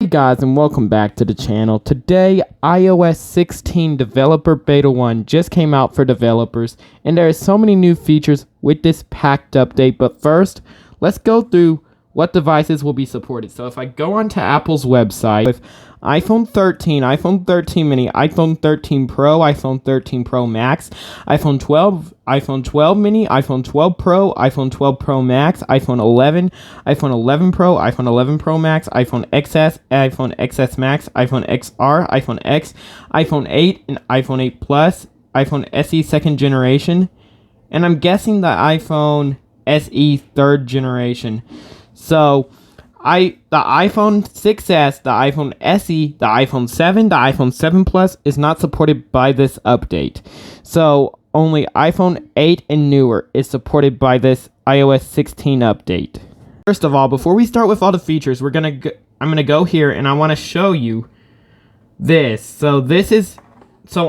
Hey guys, and welcome back to the channel. Today, iOS 16 Developer Beta 1 just came out for developers, and there are so many new features with this packed update. But first, let's go through what devices will be supported. So if I go onto Apple's website, with iPhone 13, iPhone 13 mini, iPhone 13 Pro, iPhone 13 Pro Max, iPhone 12, iPhone 12 mini, iPhone 12 Pro, iPhone 12 Pro Max, iPhone 11, iPhone 11 Pro, iPhone 11 Pro Max, iPhone XS, iPhone XS Max, iPhone XR, iPhone X, iPhone 8, and iPhone 8 Plus, iPhone SE second generation, and I'm guessing the iPhone SE third generation. So the iPhone 6s, the iPhone SE, the iPhone 7, the iPhone 7 Plus is not supported by this update. So only iPhone 8 and newer is supported by this iOS 16 update. First of all, before we start with all the features, I'm gonna go here and I want to show you this. So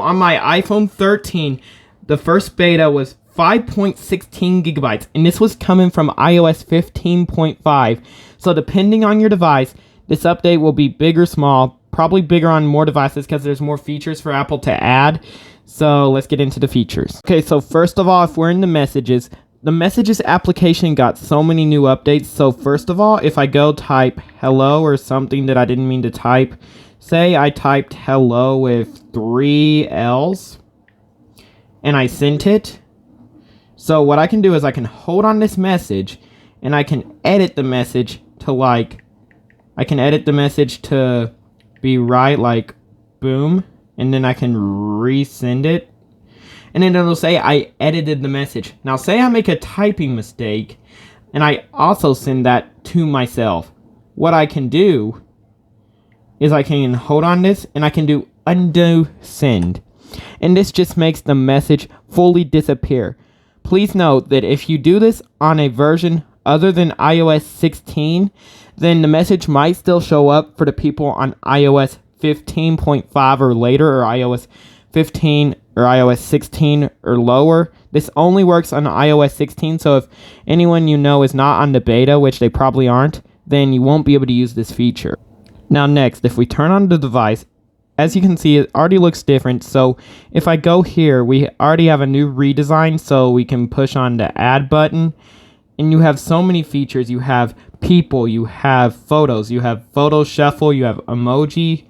on my iPhone 13, the first beta was 5.16 gigabytes, and this was coming from iOS 15.5. So depending on your device, this update will be big or small, probably bigger on more devices because there's more features for Apple to add. So let's get into the features. Okay, so first of all, if we're in the messages application got so many new updates. So first of all, if I go type hello or something that I didn't mean to type, say I typed hello with 3 L's and I sent it. So what I can do is I can hold on this message and I can edit the message to be right, like boom, and then I can resend it. And then it'll say I edited the message. Now say I make a typing mistake and I also send that to myself. What I can do is I can hold on this and I can do undo send. And this just makes the message fully disappear. Please note that if you do this on a version other than iOS 16, then the message might still show up for the people on iOS 15.5 or later, or iOS 15 or iOS 16 or lower. This only works on iOS 16, so if anyone you know is not on the beta, which they probably aren't, then you won't be able to use this feature. Now next, if we turn on the device, as you can see, it already looks different. So if I go here, we already have a new redesign, so we can push on the add button. And you have so many features. You have people, you have photos, you have photo shuffle, you have emoji,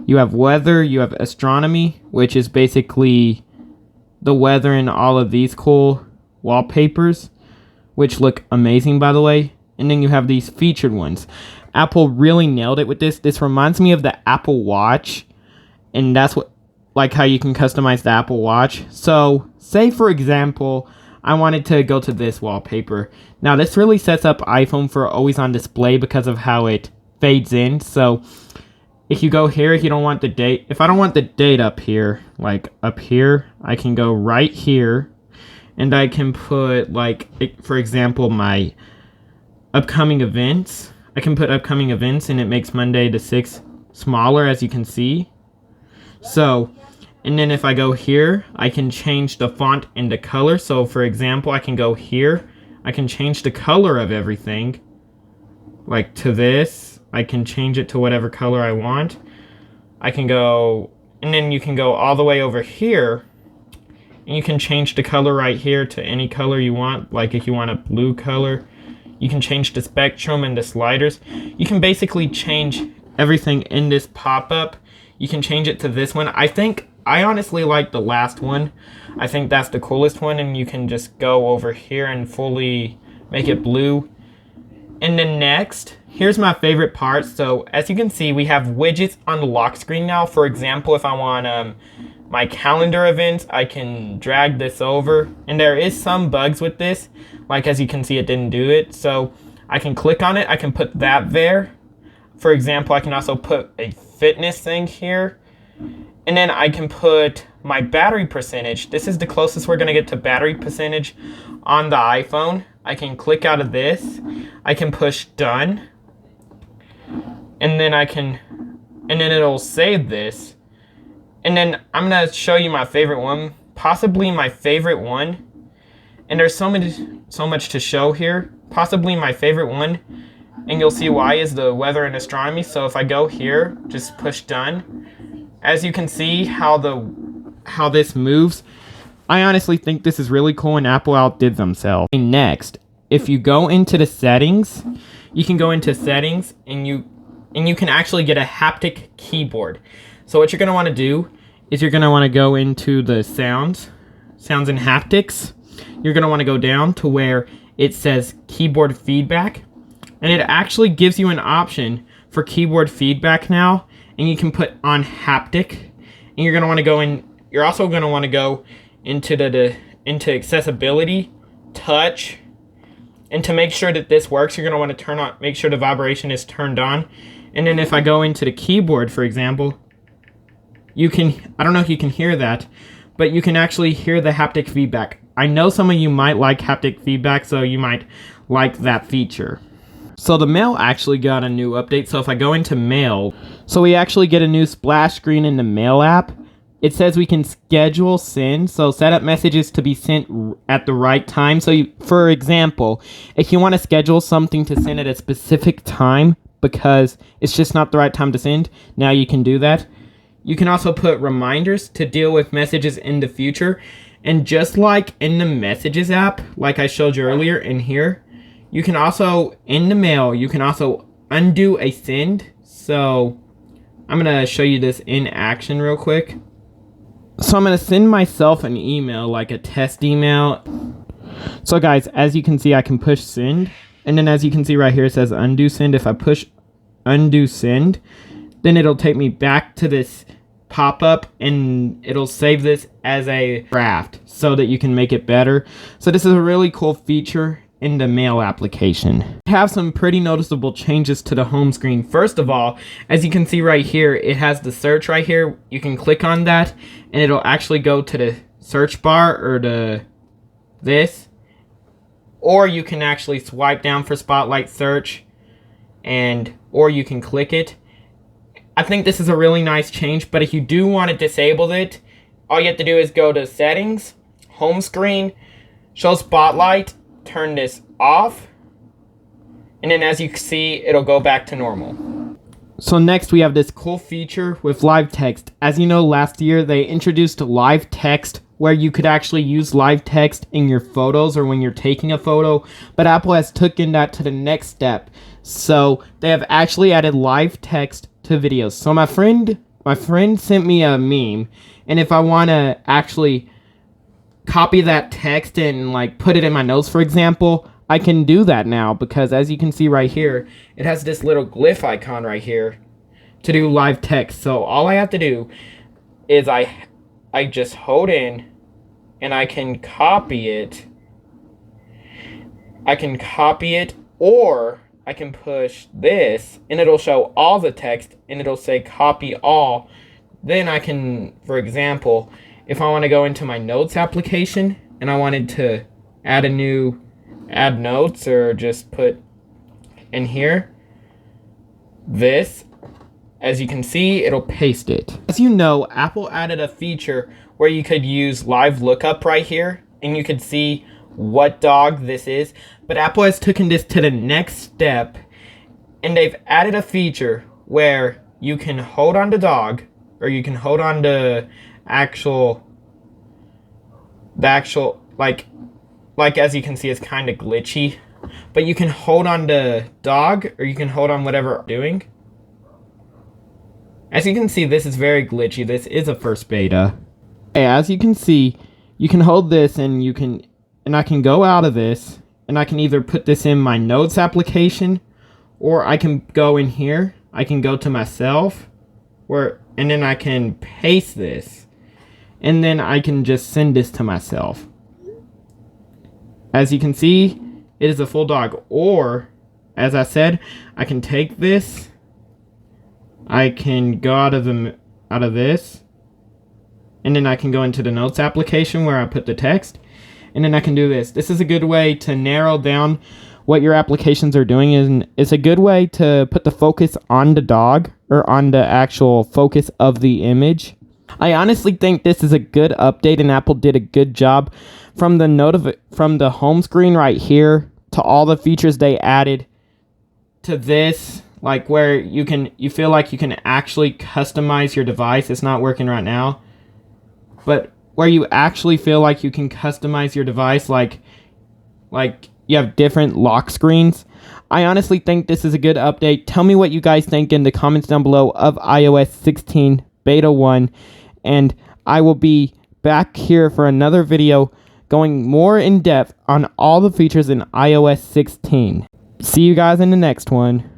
you have weather, you have astronomy, which is basically the weather and all of these cool wallpapers, which look amazing, by the way. And then you have these featured ones. Apple really nailed it with this. This reminds me of the Apple Watch. And that's how you can customize the Apple Watch. So say for example, I wanted to go to this wallpaper. Now this really sets up iPhone for always on display because of how it fades in. So if you go here, if you don't want the date, if I don't want the date up here, like up here, I can go right here and I can put for example, my upcoming events. I can put upcoming events and it makes Monday the 6th smaller, as you can see. So, and then if I go here, I can change the font and the color. So for example, I can go here, I can change the color of everything, like to this. I can change it to whatever color I want. I can go, and then you can go all the way over here, and you can change the color right here to any color you want. Like if you want a blue color, you can change the spectrum and the sliders. You can basically change everything in this pop-up. You can change it to this one. I honestly like the last one. I think that's the coolest one, and you can just go over here and fully make it blue. And then next, here's my favorite part. So as you can see, we have widgets on the lock screen now. For example, if I want my calendar events, I can drag this over. And there is some bugs with this. Like as you can see, it didn't do it. So I can click on it. I can put that there. For example, I can also put a fitness thing here. And then I can put my battery percentage. This is the closest we're going to get to battery percentage on the iPhone. I can click out of this. I can push done. And then it'll save this. And then I'm going to show you my favorite one, possibly my favorite one. And there's so much to show here. Possibly my favorite one and you'll see Y is the weather and astronomy. So if I go here, just push done. As you can see how this moves, I honestly think this is really cool and Apple outdid themselves. Next, if you go into the settings, you can go into settings and you can actually get a haptic keyboard. So what you're going to want to do is you're going to want to go into the sounds and haptics. You're going to want to go down to where it says keyboard feedback, and it actually gives you an option for keyboard feedback now, and you can put on haptic, and you're going to want to go in. You're also going to want to go into into accessibility, touch, and to make sure that this works, you're going to want to make sure the vibration is turned on. And then if I go into the keyboard, for example, I don't know if you can hear that, but you can actually hear the haptic feedback. I know some of you might like haptic feedback, so you might like that feature. So the Mail actually got a new update. So if I go into Mail, so we actually get a new splash screen in the Mail app. It says we can schedule send, so set up messages to be sent at the right time. So for example, if you want to schedule something to send at a specific time because it's just not the right time to send, now you can do that. You can also put reminders to deal with messages in the future. And just like in the Messages app, like I showed you earlier in here, you can also, in the Mail, you can also undo a send. So I'm going to show you this in action real quick. So I'm going to send myself an email, like a test email. So guys, as you can see, I can push send. And then as you can see right here, it says undo send. If I push undo send, then it'll take me back to this pop-up and it'll save this as a draft so that you can make it better. So this is a really cool feature in the Mail application. I have some pretty noticeable changes to the home screen. First of all, as you can see right here, it has the search right here. You can click on that and it'll actually go to the search bar or this, or you can actually swipe down for Spotlight search, or you can click it. I think this is a really nice change, but if you do want to disable it, all you have to do is go to settings, home screen, show Spotlight, turn this off, and then as you can see, it'll go back to normal. So next we have this cool feature with live text. As you know, last year they introduced live text where you could actually use live text in your photos or when you're taking a photo, but Apple has taken that to the next step. So they have actually added live text to videos. So my friend sent me a meme, and if I want to actually copy that text and like put it in my notes, for example, I can do that now because as you can see right here, it has this little glyph icon right here to do live text. So all I have to do is I just hold in and I can copy it. Or I can push this and it'll show all the text and it'll say copy all. Then I can, for example, if I want to go into my notes application and I wanted to add notes or just put in here this, as you can see, it'll paste it. As you know, Apple added a feature where you could use live lookup right here and you could see what dog this is, but Apple has taken this to the next step and they've added a feature where you can hold on to dog, or you can hold on to like as you can see, it's kind of glitchy, but you can hold on to dog or you can hold on whatever I'm doing. As you can see, this is very glitchy. This is a first beta. As you can see, you can hold this and I can go out of this and I can either put this in my notes application or I can go in here. I can go to myself and then I can paste this and then I can just send this to myself. As you can see, it is a full dog. Or, as I said, I can take this. I can go out of this, and then I can go into the notes application where I put the text, and then I can do this. This is a good way to narrow down what your applications are doing, and it's a good way to put the focus on the dog or on the actual focus of the image. I honestly think this is a good update, and Apple did a good job from the home screen right here to all the features they added to this, like where you feel like you can actually customize your device. It's not working right now, but where you actually feel like you can customize your device, like you have different lock screens. I honestly think this is a good update. Tell me what you guys think in the comments down below of iOS 16 Beta 1, and I will be back here for another video going more in depth on all the features in iOS 16. See you guys in the next one.